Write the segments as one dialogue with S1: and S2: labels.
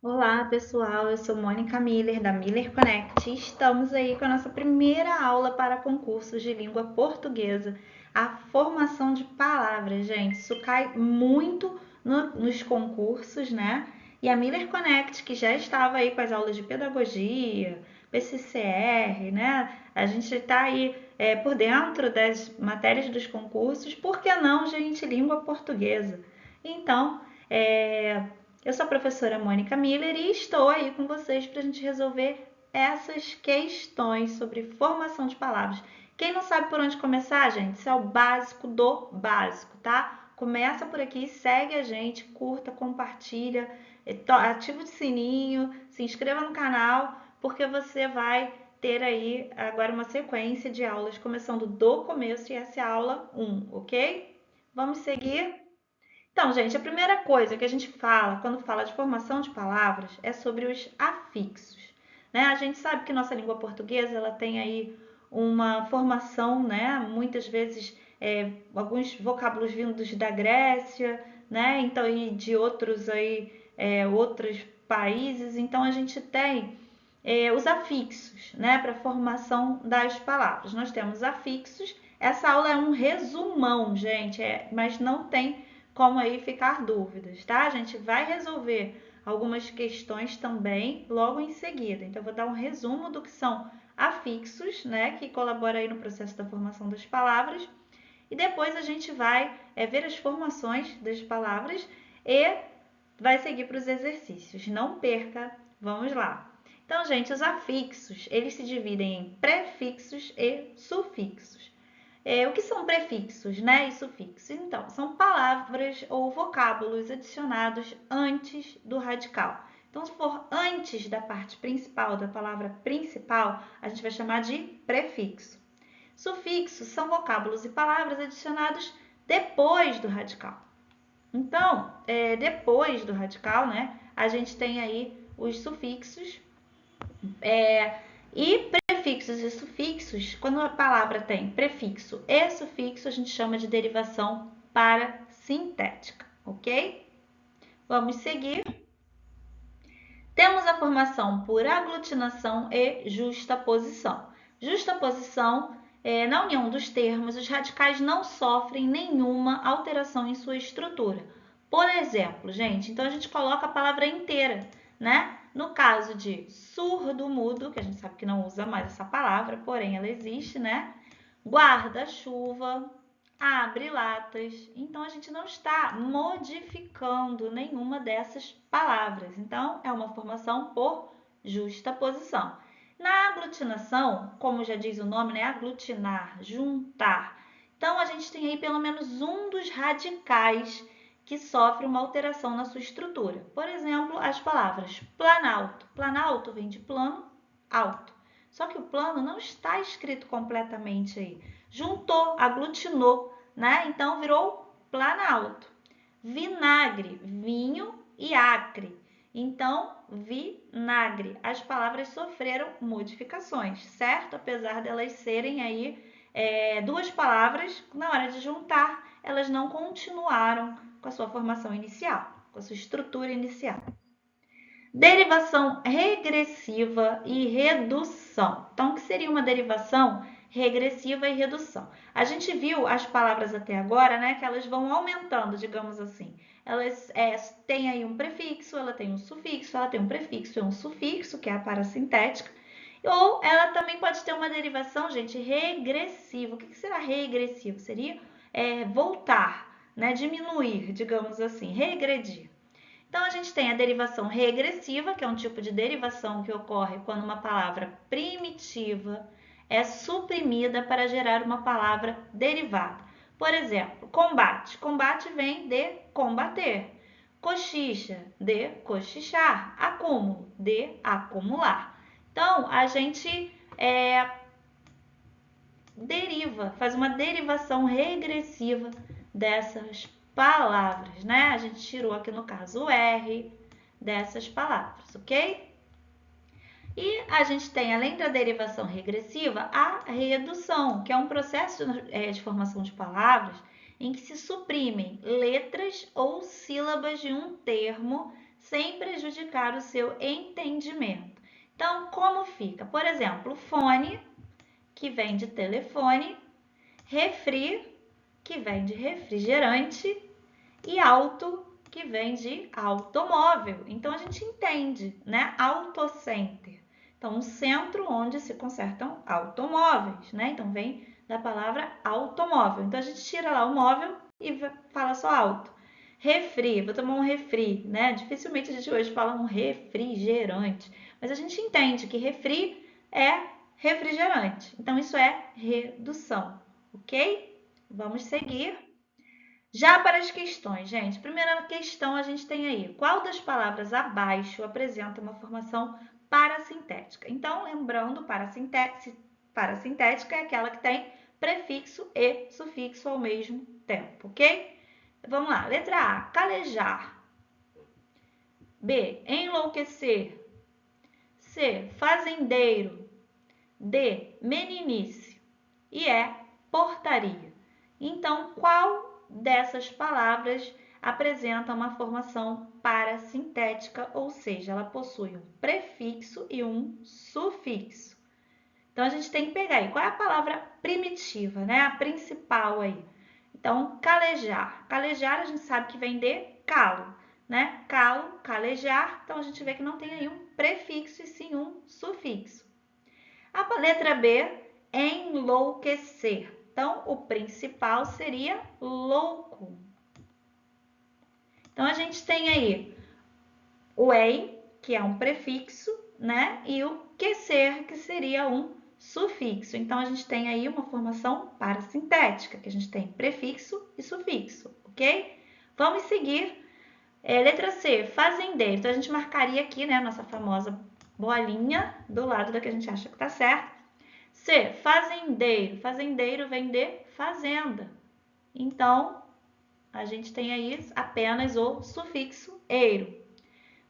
S1: Olá, pessoal. Eu sou Mônica Miller, da Miller Connect. Estamos aí com a nossa primeira aula para concursos de língua portuguesa, a formação de palavras, gente. Isso cai muito nos concursos, né? E a Miller Connect, que já estava aí com as aulas de pedagogia, PCCR, né? A gente está aí por dentro das matérias dos concursos. Por que não, gente, língua portuguesa? Então, eu sou a professora Mônica Miller e estou aí com vocês para a gente resolver essas questões sobre formação de palavras. Quem não sabe por onde começar, gente, isso é o básico do básico, tá? Começa por aqui, segue a gente, curta, compartilha, ativa o sininho, se inscreva no canal, porque você vai ter aí agora uma sequência de aulas começando do começo e essa é a aula 1, ok? Vamos seguir? Então, gente, a primeira coisa que a gente fala quando fala de formação de palavras é sobre os afixos, né? A gente sabe que nossa língua portuguesa ela tem aí uma formação, né? Muitas vezes alguns vocábulos vindos da Grécia, né? Então e de outros aí outros países. Então a gente tem os afixos, né? Para a formação das palavras. Nós temos afixos. Essa aula é um resumão, gente, mas não tem como aí ficar dúvidas, tá? A gente vai resolver algumas questões também logo em seguida. Então, eu vou dar um resumo do que são afixos, né? Que colabora aí no processo da formação das palavras. E depois a gente vai ver as formações das palavras e vai seguir para os exercícios. Não perca, vamos lá. Então, gente, os afixos, eles se dividem em prefixos e sufixos. O que são prefixos, né, e sufixos? Então, são palavras ou vocábulos adicionados antes do radical. Então, se for antes da parte principal, da palavra principal, a gente vai chamar de prefixo. Sufixos são vocábulos e palavras adicionados depois do radical. Então, depois do radical, né, a gente tem aí os sufixos e prefixos e sufixos. Quando a palavra tem prefixo e sufixo, a gente chama de derivação parasintética, ok? Vamos seguir. Temos a formação por aglutinação e justaposição. Justaposição na união dos termos, os radicais não sofrem nenhuma alteração em sua estrutura. Por exemplo, gente, então a gente coloca a palavra inteira, né? No caso de surdo-mudo, que a gente sabe que não usa mais essa palavra, porém ela existe, né? Guarda-chuva, abre latas. Então a gente não está modificando nenhuma dessas palavras. Então é uma formação por justaposição. Na aglutinação, como já diz o nome, né? Aglutinar, juntar. Então a gente tem aí pelo menos um dos radicais que sofre uma alteração na sua estrutura. Por exemplo, as palavras planalto. Planalto vem de plano, alto. Só que o plano não está escrito completamente aí. Juntou, aglutinou, né? Então virou planalto. Vinagre, vinho e acre. Então, vinagre. As palavras sofreram modificações, certo? Apesar delas serem aí duas palavras, na hora de juntar, elas não continuaram com a sua formação inicial, com a sua estrutura inicial. Derivação regressiva e redução. Então, o que seria uma derivação regressiva e redução? A gente viu as palavras até agora, né, que elas vão aumentando, digamos assim. Elas têm aí um prefixo, ela tem um sufixo, ela tem um prefixo e um sufixo, que é a parasintética, ou ela também pode ter uma derivação, gente, regressiva. O que será regressivo? Seria voltar, né, diminuir, digamos assim, regredir. Então, a gente tem a derivação regressiva, que é um tipo de derivação que ocorre quando uma palavra primitiva é suprimida para gerar uma palavra derivada. Por exemplo, combate. Combate vem de combater. Cochicha, de cochichar. Acúmulo, de acumular. Então, a gente deriva, faz uma derivação regressiva dessas palavras, né? A gente tirou aqui no caso o R dessas palavras, ok? E a gente tem, além da derivação regressiva, a redução, que é um processo de formação de palavras em que se suprimem letras ou sílabas de um termo sem prejudicar o seu entendimento. Então, como fica? Por exemplo, fone, que vem de telefone, refri, que vem de refrigerante, e auto, que vem de automóvel. Então, a gente entende, né? Autocenter. Então, um centro onde se consertam automóveis, né? Então, vem da palavra automóvel. Então, a gente tira lá o móvel e fala só auto. Refri, vou tomar um refri, né? Dificilmente a gente hoje fala um refrigerante, mas a gente entende que refri é refrigerante. Então, isso é redução, ok? Vamos seguir. Já para as questões, gente, primeira questão a gente tem aí, qual das palavras abaixo apresenta uma formação parasintética? Então, lembrando, parasintética é aquela que tem prefixo e sufixo ao mesmo tempo, ok? Vamos lá, letra A, calejar. B, enlouquecer. C, fazendeiro. D, meninice. E E, portaria. Então, qual dessas palavras apresenta uma formação parasintética, ou seja, ela possui um prefixo e um sufixo? Então, a gente tem que pegar aí, qual é a palavra primitiva, né? A principal aí. Então, calejar. Calejar a gente sabe que vem de calo, né? Calo, calejar. Então, a gente vê que não tem aí um prefixo e sim um sufixo. A letra B, enlouquecer. Então, o principal seria louco. Então, a gente tem aí o ei, que é um prefixo, né? E o quecer, que seria um sufixo. Então, a gente tem aí uma formação parasintética, que a gente tem prefixo e sufixo, ok? Vamos seguir. Letra C, fazendeiro. Então, a gente marcaria aqui, né, a nossa famosa bolinha do lado da que a gente acha que está certo. C, fazendeiro. Fazendeiro vem de fazenda. Então, a gente tem aí apenas o sufixo eiro.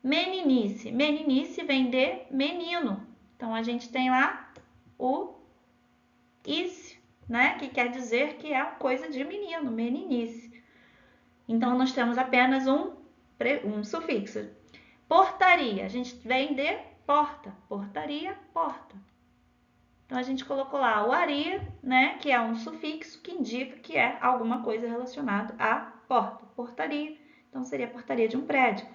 S1: Meninice. Meninice vem de menino. Então, a gente tem lá o ice, né? Que quer dizer que é coisa de menino, meninice. Então, nós temos apenas um sufixo. Portaria. A gente vem de porta. Portaria, porta. Então, a gente colocou lá o aria, né, que é um sufixo que indica que é alguma coisa relacionada à porta, portaria. Então, seria a portaria de um prédio.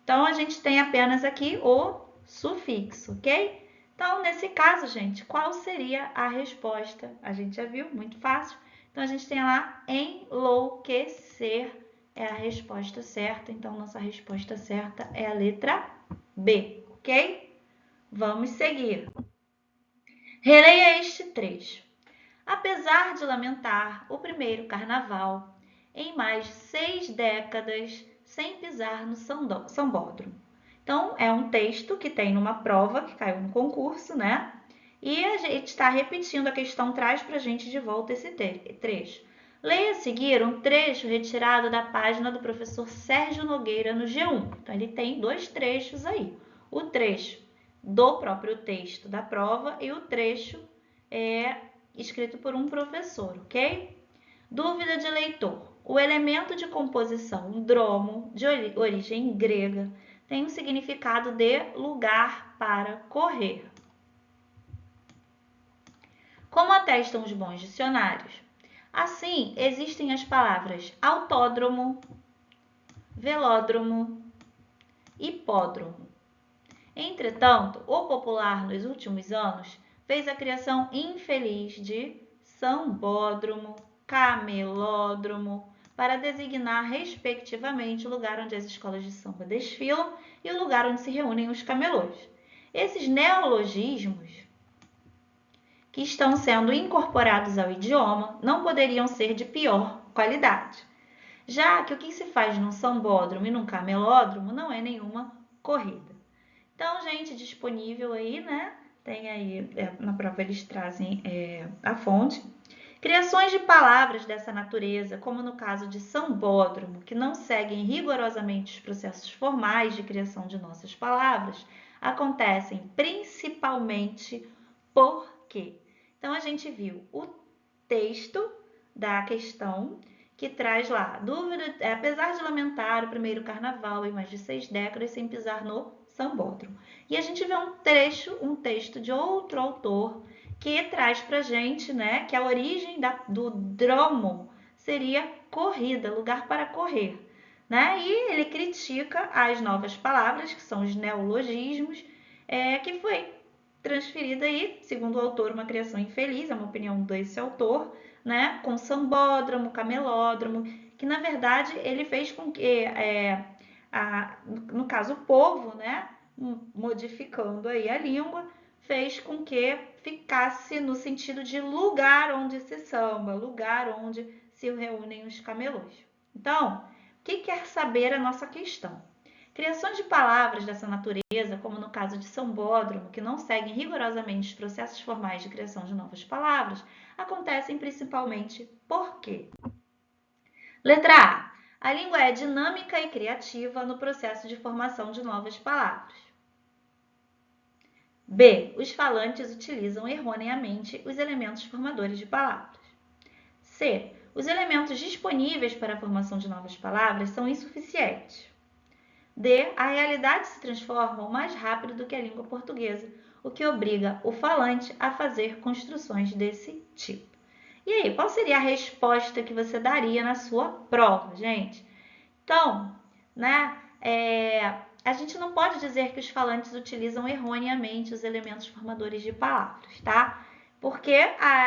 S1: Então, a gente tem apenas aqui o sufixo, ok? Então, nesse caso, gente, qual seria a resposta? A gente já viu, muito fácil. Então, a gente tem lá enlouquecer é a resposta certa. Então, nossa resposta certa é a letra B, ok? Vamos seguir. Releia este trecho. Apesar de lamentar o primeiro carnaval, em mais de 6 décadas sem pisar no sambódromo. Então, é um texto que tem numa prova que caiu no concurso, né? E a gente está repetindo, a questão traz para a gente de volta esse trecho. Leia a seguir um trecho retirado da página do professor Sérgio Nogueira no G1. Então, ele tem dois trechos aí. O trecho do próprio texto da prova e o trecho escrito por um professor, ok? Dúvida de leitor. O elemento de composição dromo, de origem grega, tem o significado de lugar para correr. Como atestam os bons dicionários? Assim, existem as palavras autódromo, velódromo, hipódromo. Entretanto, o popular nos últimos anos fez a criação infeliz de sambódromo, camelódromo, para designar respectivamente o lugar onde as escolas de samba desfilam e o lugar onde se reúnem os camelôs. Esses neologismos que estão sendo incorporados ao idioma não poderiam ser de pior qualidade, já que o que se faz num sambódromo e num camelódromo não é nenhuma corrida. Então, gente, disponível aí, né? Tem aí, na prova eles trazem a fonte. Criações de palavras dessa natureza, como no caso de sambódromo, que não seguem rigorosamente os processos formais de criação de nossas palavras, acontecem principalmente porque. Então, a gente viu o texto da questão que traz lá, dúvida, apesar de lamentar o primeiro carnaval em mais de 6 décadas sem pisar no sambódromo. E a gente vê um texto de outro autor que traz pra gente, né, que a origem do dromo seria corrida, lugar para correr, né? E ele critica as novas palavras, que são os neologismos, que foi transferida aí, segundo o autor, uma criação infeliz, é uma opinião desse autor, né, com sambódromo, camelódromo, que na verdade ele fez com que, no caso o povo, né, modificando aí a língua, fez com que ficasse no sentido de lugar onde se samba, lugar onde se reúnem os camelôs. Então, o que quer saber a nossa questão? Criações de palavras dessa natureza, como no caso de sambódromo, que não seguem rigorosamente os processos formais de criação de novas palavras, acontecem principalmente por quê? Letra A. A língua é dinâmica e criativa no processo de formação de novas palavras. B. Os falantes utilizam erroneamente os elementos formadores de palavras. C. Os elementos disponíveis para a formação de novas palavras são insuficientes. D. A realidade se transforma mais rápido do que a língua portuguesa, o que obriga o falante a fazer construções desse tipo. E aí, qual seria a resposta que você daria na sua prova, gente? Então, né, a gente não pode dizer que os falantes utilizam erroneamente os elementos formadores de palavras, tá? Porque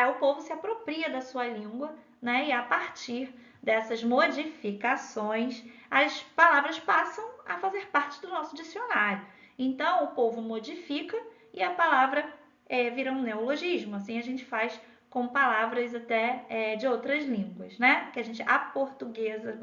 S1: o povo se apropria da sua língua, né, e a partir dessas modificações, as palavras passam a fazer parte do nosso dicionário. Então, o povo modifica e a palavra vira um neologismo. Assim a gente faz com palavras até de outras línguas, né? Que a gente aportuguesa,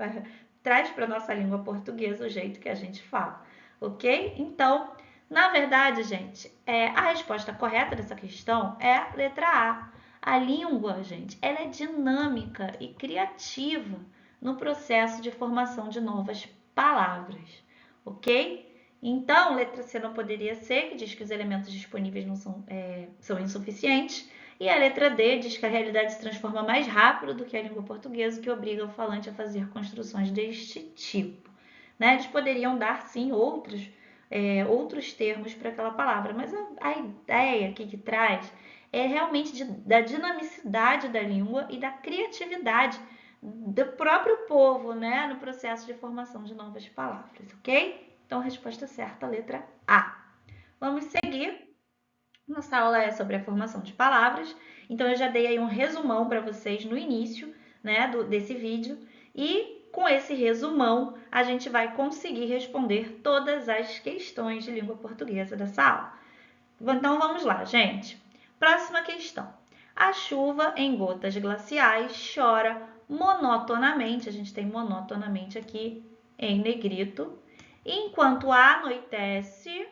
S1: traz para a nossa língua portuguesa o jeito que a gente fala, ok? Então, na verdade, gente, a resposta correta dessa questão é a letra A. A língua, gente, ela é dinâmica e criativa no processo de formação de novas palavras, ok? Então, letra C não poderia ser, que diz que os elementos disponíveis não são insuficientes. E a letra D diz que a realidade se transforma mais rápido do que a língua portuguesa, que obriga o falante a fazer construções deste tipo. Né? Eles poderiam dar, sim, outros termos para aquela palavra, mas a ideia aqui que traz é realmente da dinamicidade da língua e da criatividade do próprio povo, né, no processo de formação de novas palavras, ok? Então, a resposta certa, a letra A. Vamos seguir. Nossa aula é sobre a formação de palavras, então eu já dei aí um resumão para vocês no início, né, desse vídeo, e com esse resumão a gente vai conseguir responder todas as questões de língua portuguesa dessa aula. Então vamos lá, gente. Próxima questão. A chuva em gotas glaciais chora monotonamente, a gente tem monotonamente aqui em negrito, enquanto anoitece.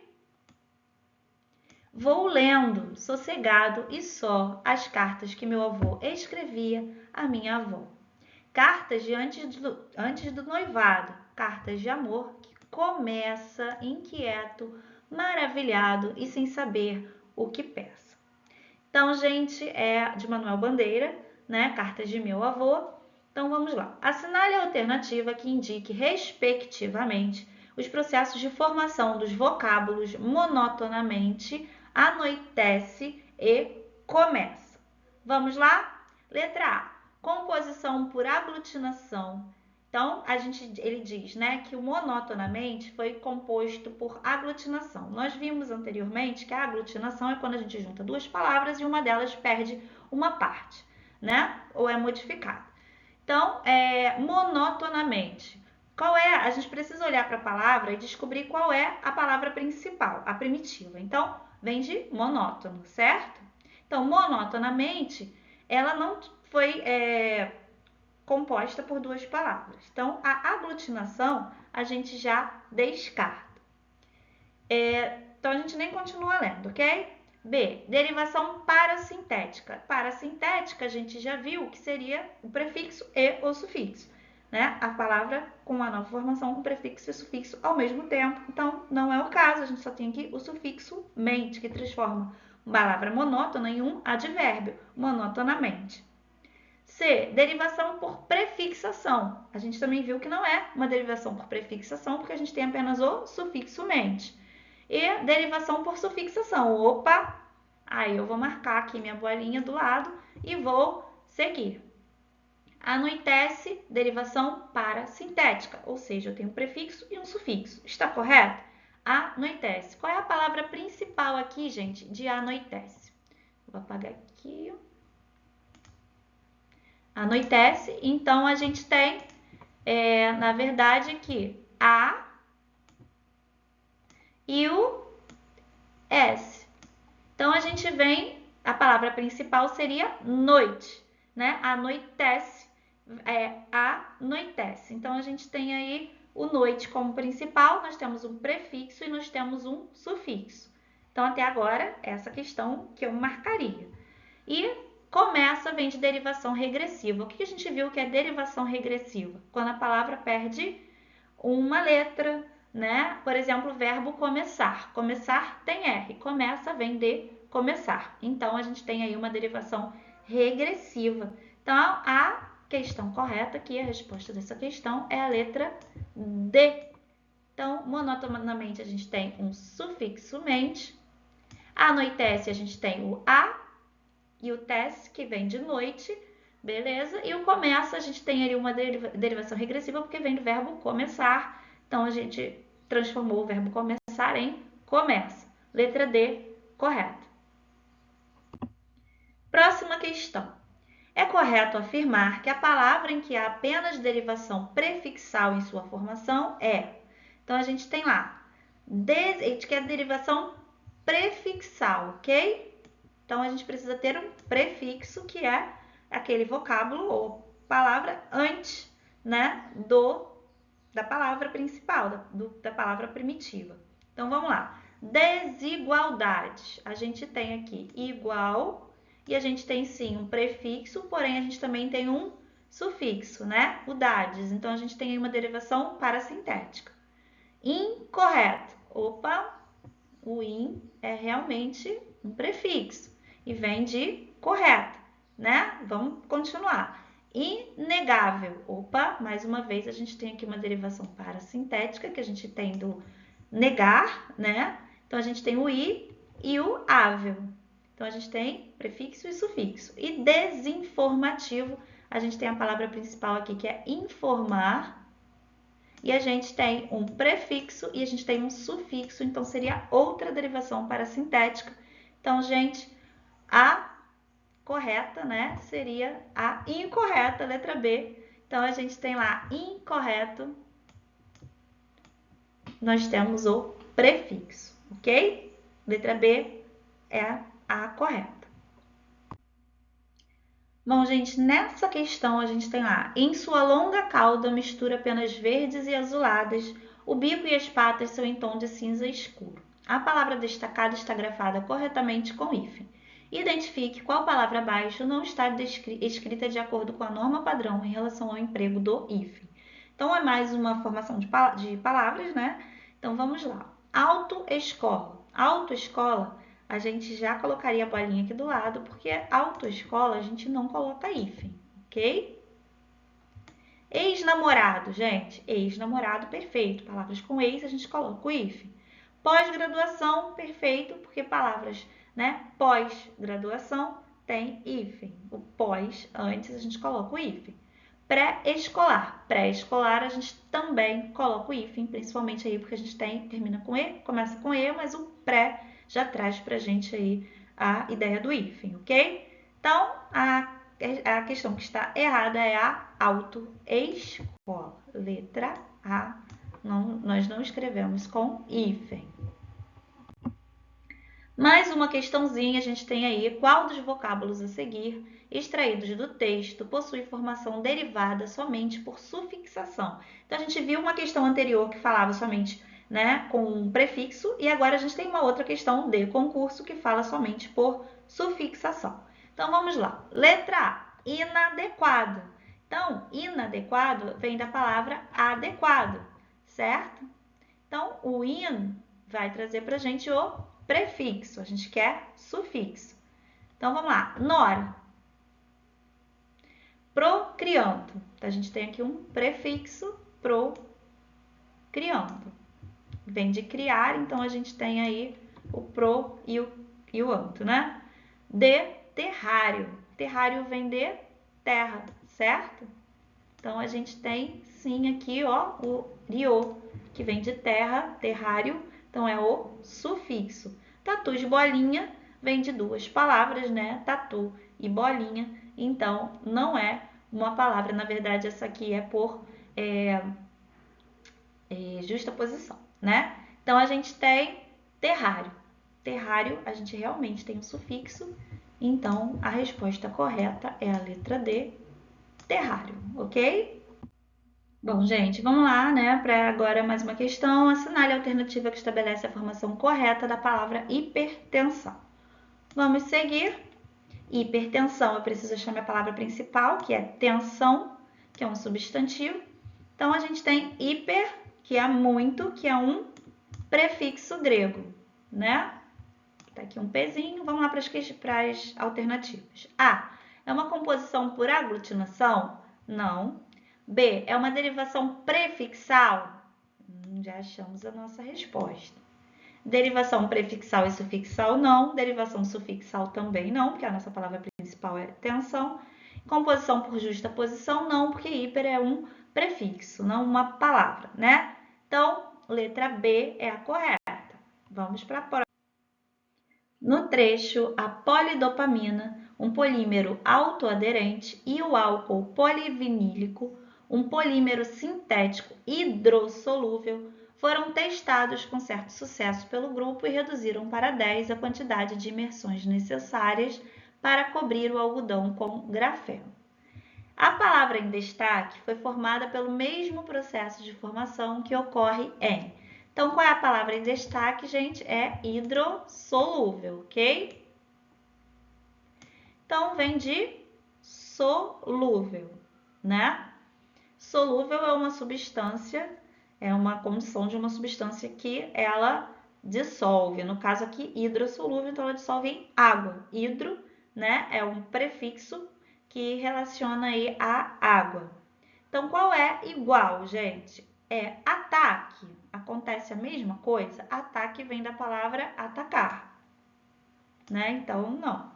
S1: Vou lendo, sossegado e só, as cartas que meu avô escrevia à minha avó. Cartas de antes do noivado, cartas de amor que começa inquieto, maravilhado e sem saber o que peça. Então, gente, é de Manuel Bandeira, né? Cartas de meu avô. Então, vamos lá. Assinale a alternativa que indique, respectivamente, os processos de formação dos vocábulos monotonamente, anoitece e começa. Vamos lá? Letra A. Composição por aglutinação. Então, ele diz, né, que o monotonamente foi composto por aglutinação. Nós vimos anteriormente que a aglutinação é quando a gente junta duas palavras e uma delas perde uma parte, né, ou é modificada. Então, monotonamente. A gente precisa olhar para a palavra e descobrir qual é a palavra principal, a primitiva. Então, vem de monótono, certo? Então, monotonamente, ela não foi composta por duas palavras. Então, a aglutinação a gente já descarta. Então, a gente nem continua lendo, ok? B. Derivação parasintética. Parasintética, a gente já viu que seria o prefixo e o sufixo. Né? A palavra com a nova formação com prefixo e sufixo ao mesmo tempo. Então, não é o caso. A gente só tem aqui o sufixo mente, que transforma uma palavra monótona em um advérbio, monotonamente. C, derivação por prefixação. A gente também viu que não é uma derivação por prefixação, porque a gente tem apenas o sufixo mente. E derivação por sufixação. Opa! Aí eu vou marcar aqui minha bolinha do lado e vou seguir. Anoitece, derivação parasintética, ou seja, eu tenho um prefixo e um sufixo. Está correto? Anoitece. Qual é a palavra principal aqui, gente, de anoitece? Vou apagar aqui. Anoitece, então a gente tem, na verdade, aqui a e o s. Então a gente vem, a palavra principal seria noite, né? Anoitece, anoitece. Então a gente tem aí o noite como principal, nós temos um prefixo e nós temos um sufixo. Então até agora, essa questão que eu marcaria. E começa, vem de derivação regressiva. O que a gente viu que é derivação regressiva? Quando a palavra perde uma letra, né? Por exemplo, o verbo começar. Começar tem R. Começa vem de começar. Então, a gente tem aí uma derivação regressiva. Então, a questão correta aqui, a resposta dessa questão é a letra D. Então, monotonamente, a gente tem um sufixo mente. Anoitece, a gente tem o a e o tece, que vem de noite, beleza? E o começa, a gente tem ali uma derivação regressiva, porque vem do verbo começar. Então, a gente transformou o verbo começar em começa. Letra D, correto. Próxima questão. É correto afirmar que a palavra em que há apenas derivação prefixal em sua formação é... Então, a gente tem lá, a gente quer derivação prefixal, ok? Então, a gente precisa ter um prefixo, que é aquele vocábulo ou palavra antes, né, da palavra principal, da palavra primitiva. Então, vamos lá. Desigualdade. A gente tem aqui igual e a gente tem, sim, um prefixo, porém, a gente também tem um sufixo, né, o dades. Então, a gente tem aí uma derivação parasintética. Incorreto. Opa, o in é realmente um prefixo e vem de correto, né? Vamos continuar. Inegável. Opa, mais uma vez a gente tem aqui uma derivação parasintética, que a gente tem do negar, né? Então a gente tem o i e o ável. Então a gente tem prefixo e sufixo. E desinformativo, a gente tem a palavra principal aqui, que é informar. E a gente tem um prefixo e a gente tem um sufixo, então seria outra derivação parasintética. Então, gente, a correta, né, seria a incorreta, letra B. Então, a gente tem lá incorreto, nós temos o prefixo, ok? Letra B é a correta. Bom, gente, nessa questão a gente tem lá, em sua longa cauda mistura penas verdes e azuladas, o bico e as patas são em tom de cinza escuro. A palavra destacada está grafada corretamente com hífen. Identifique qual palavra abaixo não está escrita de acordo com a norma padrão em relação ao emprego do hífen. Então, é mais uma formação de palavras, né? Então, vamos lá. Autoescola. Autoescola, a gente já colocaria a bolinha aqui do lado, porque autoescola a gente não coloca hífen, ok? Ex-namorado, gente. Ex-namorado, perfeito. Palavras com ex, a gente coloca o hífen. Pós-graduação, perfeito, porque palavras, né? Pós-graduação tem hífen. O pós, antes, a gente coloca o hífen. Pré-escolar. Pré-escolar, a gente também coloca o hífen, principalmente aí porque a gente termina com E, começa com E, mas o pré já traz pra gente aí a ideia do hífen, ok? Então, a questão que está errada é a autoescola. Letra A, nós não escrevemos com hífen. Mais uma questãozinha, a gente tem aí qual dos vocábulos a seguir, extraídos do texto, possui formação derivada somente por sufixação. Então, a gente viu uma questão anterior que falava somente, né, com um prefixo, e agora a gente tem uma outra questão de concurso que fala somente por sufixação. Então, vamos lá. Letra A, inadequado. Então, inadequado vem da palavra adequado, certo? Então, o in vai trazer para a gente o prefixo, a gente quer sufixo. Então, vamos lá. Nora. procriando. Então, a gente tem aqui um prefixo procriando. Vem de criar, então a gente tem aí o pro e o anto, né? De terrário. Terrário vem de terra, certo? Então, a gente tem sim aqui, ó, o rio, que vem de terra, terrário, então é o sufixo. Tatu de bolinha vem de duas palavras, né? Tatu e bolinha, então não é uma palavra, na verdade essa aqui é por justaposição, né? Então a gente tem terrário. Terrário, a gente realmente tem um sufixo, então a resposta correta é a letra D, terrário, ok? Bom, gente, vamos lá, né? Para agora mais uma questão. Assinale a alternativa que estabelece a formação correta da palavra hipertensão. Vamos seguir. Hipertensão, eu preciso achar minha palavra principal, que é tensão, que é um substantivo. Então, a gente tem hiper, que é muito, que é um prefixo grego, né? Tá aqui um pezinho. Vamos lá para as alternativas. A. É uma composição por aglutinação? Não. B. É uma derivação prefixal? Já achamos a nossa resposta. Derivação prefixal e sufixal? Não. Derivação sufixal também não, porque a nossa palavra principal é tensão. Composição por justaposição? Não, porque hiper é um prefixo, não uma palavra, né? Então, letra B é a correta. Vamos para a próxima. No trecho, a polidopamina, um polímero autoaderente, e o álcool polivinílico, um polímero sintético hidrossolúvel, foram testados com certo sucesso pelo grupo e reduziram para 10 a quantidade de imersões necessárias para cobrir o algodão com grafeno. A palavra em destaque foi formada pelo mesmo processo de formação que ocorre em. Então, qual é a palavra em destaque, gente? É hidrossolúvel, ok? Então, vem de solúvel, né? Solúvel é uma substância, é uma condição de uma substância que ela dissolve. No caso aqui, hidrossolúvel, então ela dissolve em água. Hidro, né, é um prefixo que relaciona aí a água. Então, qual é igual, gente? É ataque. Acontece a mesma coisa? Ataque vem da palavra atacar, né? Então, não.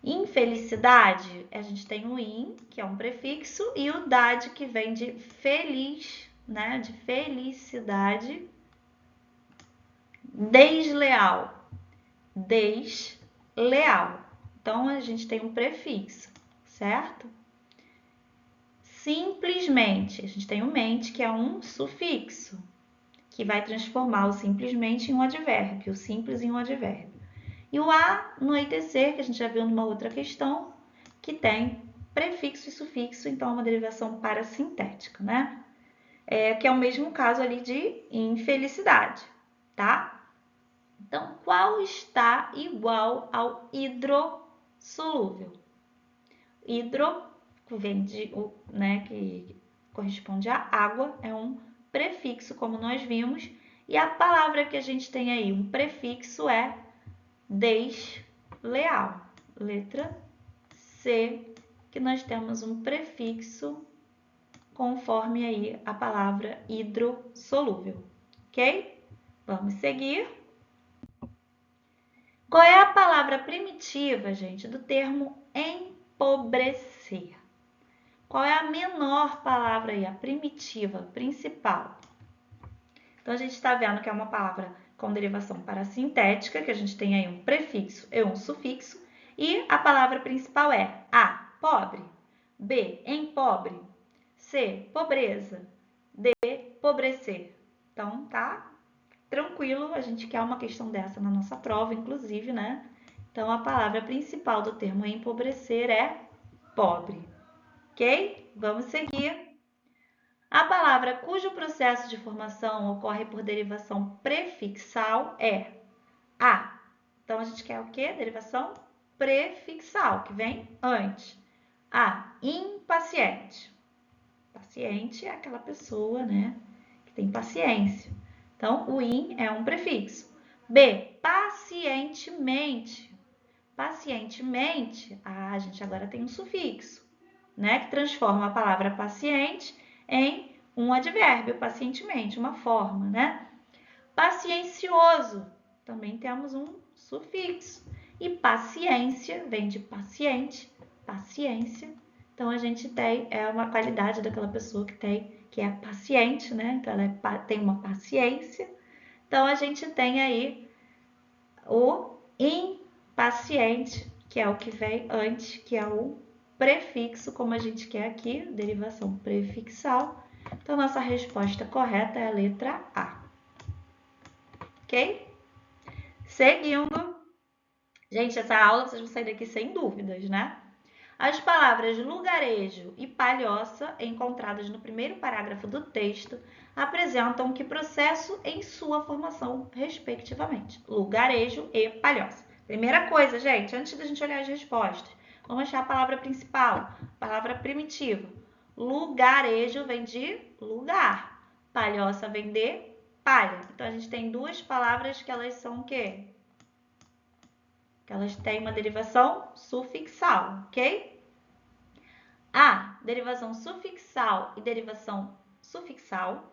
S1: Infelicidade, a gente tem o in, que é um prefixo, e o dade, que vem de feliz, né? De felicidade. Desleal. Desleal. Então, a gente tem um prefixo, certo? Simplesmente, a gente tem o mente, que é um sufixo, que vai transformar o simplesmente em um advérbio, o simples em um advérbio. E o anoitecer, que a gente já viu numa outra questão, que tem prefixo e sufixo, então é uma derivação parasintética, né? Que é o mesmo caso ali de infelicidade, tá? Então, qual está igual ao hidrossolúvel? Hidro, vem de, né, que corresponde à água, é um prefixo, como nós vimos, e a palavra que a gente tem aí, um prefixo, é desleal. Letra C, que nós temos um prefixo conforme aí a palavra hidrossolúvel, ok? Vamos seguir. Qual é a palavra primitiva, gente, do termo empobrecer? Qual é a menor palavra aí, a primitiva, principal? Então, a gente está vendo que é uma palavra com derivação parasintética, que a gente tem aí um prefixo e um sufixo, e a palavra principal é A, pobre, B, empobre, C, pobreza, D, pobrecer. Então, tá tranquilo, a gente quer uma questão dessa na nossa prova, inclusive, né? Então, a palavra principal do termo empobrecer é pobre, ok? Vamos seguir. A palavra cujo processo de formação ocorre por derivação prefixal é A. Então, a gente quer o quê? Derivação prefixal, que vem antes. A. Impaciente. Paciente é aquela pessoa, né, que tem paciência. Então, o in é um prefixo. B. Pacientemente. Pacientemente, a gente agora tem um sufixo. né? Que transforma a palavra paciente em um advérbio, pacientemente, uma forma, né? Paciencioso, também temos um sufixo. E paciência vem de paciente, paciência. Então a gente tem uma qualidade daquela pessoa que é paciente, né? Então ela tem uma paciência. Então a gente tem aí o impaciente, que é o que vem antes, que é o prefixo, como a gente quer aqui, derivação prefixal. Então nossa resposta correta é a letra A. Ok? Seguindo. Gente, essa aula vocês vão sair daqui sem dúvidas, né? As palavras lugarejo e palhoça, encontradas no primeiro parágrafo do texto, apresentam que processo em sua formação, respectivamente. Lugarejo e palhoça. Primeira coisa, gente, antes da gente olhar as respostas, vamos achar a palavra principal, palavra primitiva. Lugarejo vem de lugar, palhoça vem de palha. Então, a gente tem duas palavras que elas são o quê? Que elas têm uma derivação sufixal, ok? A derivação sufixal e derivação sufixal.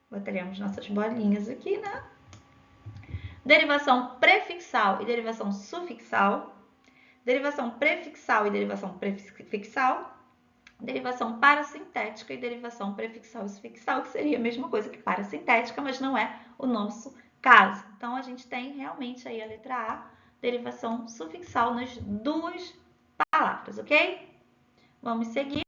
S1: Botaremos nossas bolinhas aqui, né? Derivação prefixal e derivação sufixal. Derivação prefixal e derivação prefixal. Derivação parasintética e derivação prefixal e sufixal, que seria a mesma coisa que parasintética, mas não é o nosso caso. Então, a gente tem realmente aí a letra A, derivação sufixal nas duas palavras, ok? Vamos seguir.